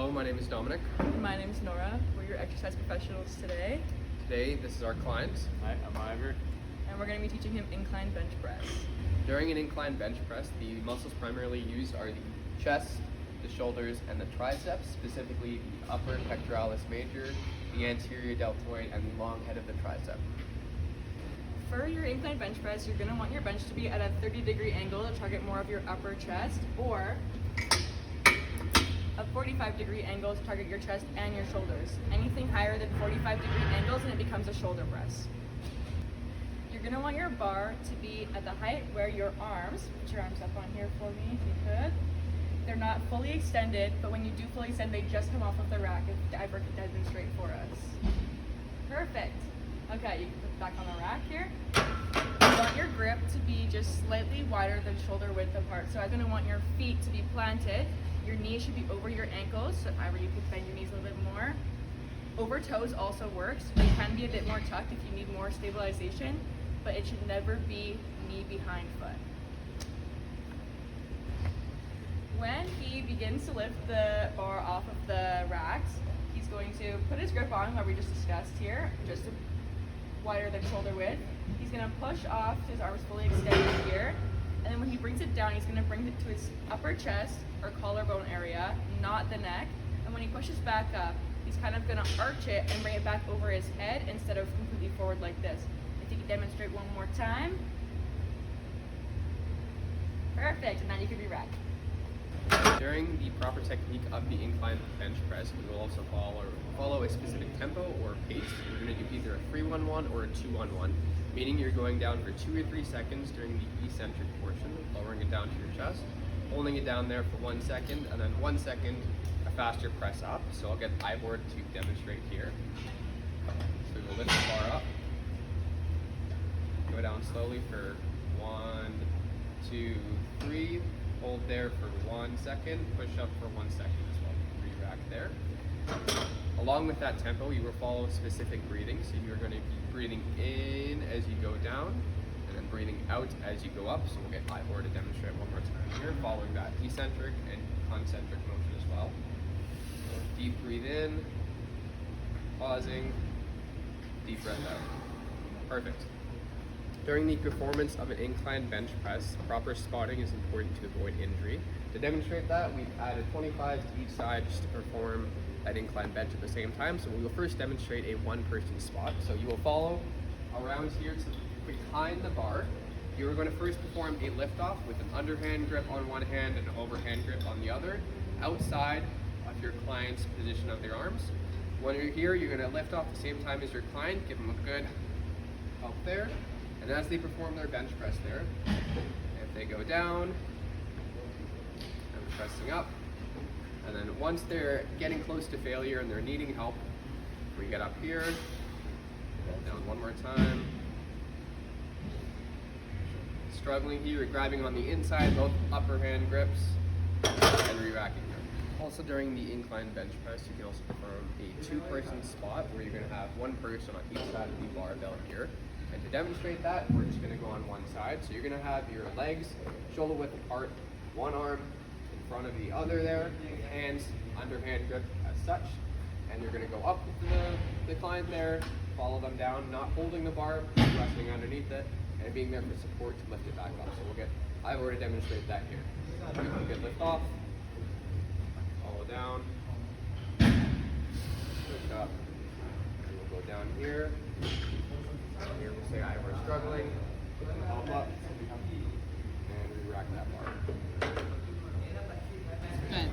Hello, my name is Dominic. My name is Nora. We're your exercise professionals today. Today, this is our client. Hi, I'm Ivor. And we're going to be teaching him incline bench press. During an incline bench press, the muscles primarily used are the chest, the shoulders, and the triceps, specifically the upper pectoralis major, the anterior deltoid, and the long head of the tricep. For your incline bench press, you're going to want your bench to be at a 30-degree angle to target more of your upper chest, or a 45-degree angle to target your chest and your shoulders. Anything higher than 45-degree angles and it becomes a shoulder press. You're going to want your bar to be at the height where your arms, put your arms up on here for me if you could. They're not fully extended, but when you do fully extend, they just come off of the rack if Ivor can demonstrate for us. Perfect. Okay, you can put it back on the rack here. You want your grip to be just slightly wider than shoulder width apart. So I'm going to want your feet to be planted. Your knees should be over your ankles, so if I were you could bend your knees a little bit more. Over toes also works. They can be a bit more tucked if you need more stabilization, but it should never be knee behind foot. When he begins to lift the bar off of the racks, he's going to put his grip on, what we just discussed here, just wider than shoulder width. He's going to push off, his arms fully extended here, and then when he brings it down, he's going to bring it to his upper chest or collarbone area, not the neck. And when he pushes back up, he's kind of going to arch it and bring it back over his head instead of completely forward like this. If you could demonstrate one more time. Perfect, and then you can re-rack. During the proper technique of the incline bench press, we will also follow a specific tempo or pace. We're going to do either a 3-1-1 or a 2-1-1, meaning you're going down for 2 or 3 seconds during the eccentric portion, lowering it down to your chest, holding it down there for 1 second, and then 1 second, a faster press up. So I'll get Ivor to demonstrate here. So we'll lift the bar up, go down slowly for 1, 2, 3, hold there for 1 second, push up for 1 second as well, re-rack there. Along with that tempo, you will follow specific breathing. So you're going to be breathing in as you go down, and then breathing out as you go up. So we'll get Ivor to demonstrate one more time here, following that eccentric and concentric motion as well. So deep breathe in, pausing, deep breath out. Perfect. During the performance of an incline bench press, proper spotting is important to avoid injury. To demonstrate that, we've added 25 to each side just to perform that incline bench at the same time. So we will first demonstrate a one-person spot. So you will follow around here to behind the bar. You are going to first perform a lift-off with an underhand grip on one hand and an overhand grip on the other, outside of your client's position of their arms. When you're here, you're going to lift off the same time as your client, give them a good help there. And as they perform their bench press there, if they go down, and pressing up, and then once they're getting close to failure and they're needing help, we get up here, down one more time. Struggling here, grabbing on the inside, both upper hand grips, and re-racking them. Also during the incline bench press, you can also perform a two-person spot where you're going to have one person on each side of the barbell here. And to demonstrate that, we're just going to go on one side. So you're going to have your legs shoulder width apart, one arm in front of the other there, hands underhand grip as such. And you're going to go up to the client there, follow them down, not holding the bar, resting underneath it, and being there for support to lift it back up. So we'll get Ivor to demonstrate that here. We'll get lift off, follow down, push up, and we'll go down here. Here we'll say Ivor struggling, help up, and re-rack that bar. Good.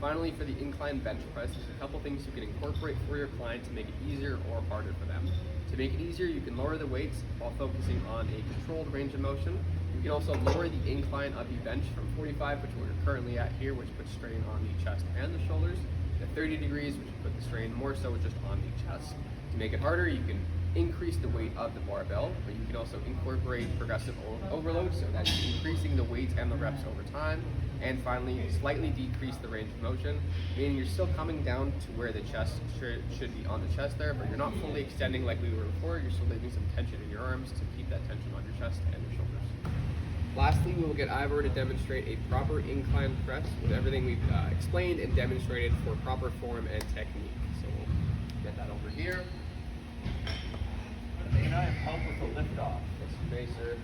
Finally, for the incline bench press, there's a couple things you can incorporate for your client to make it easier or harder for them. To make it easier, you can lower the weights while focusing on a controlled range of motion. You can also lower the incline of the bench from 45, which we're currently at here, which puts strain on the chest and the shoulders, to 30 degrees, which put the strain more so just on the chest. To make it harder, you can increase the weight of the barbell, but you can also incorporate progressive overload, so that's increasing the weight and the reps over time. And finally, slightly decrease the range of motion, meaning you're still coming down to where the chest should be on the chest there, but you're not fully extending like we were before. You're still leaving some tension in your arms to keep that tension on your chest and your shoulders. Lastly, we will get Ivor to demonstrate a proper incline press with everything we've explained and demonstrated for proper form and technique. So we'll get that over here. Can I help with the lift off? Yes, you may, sir.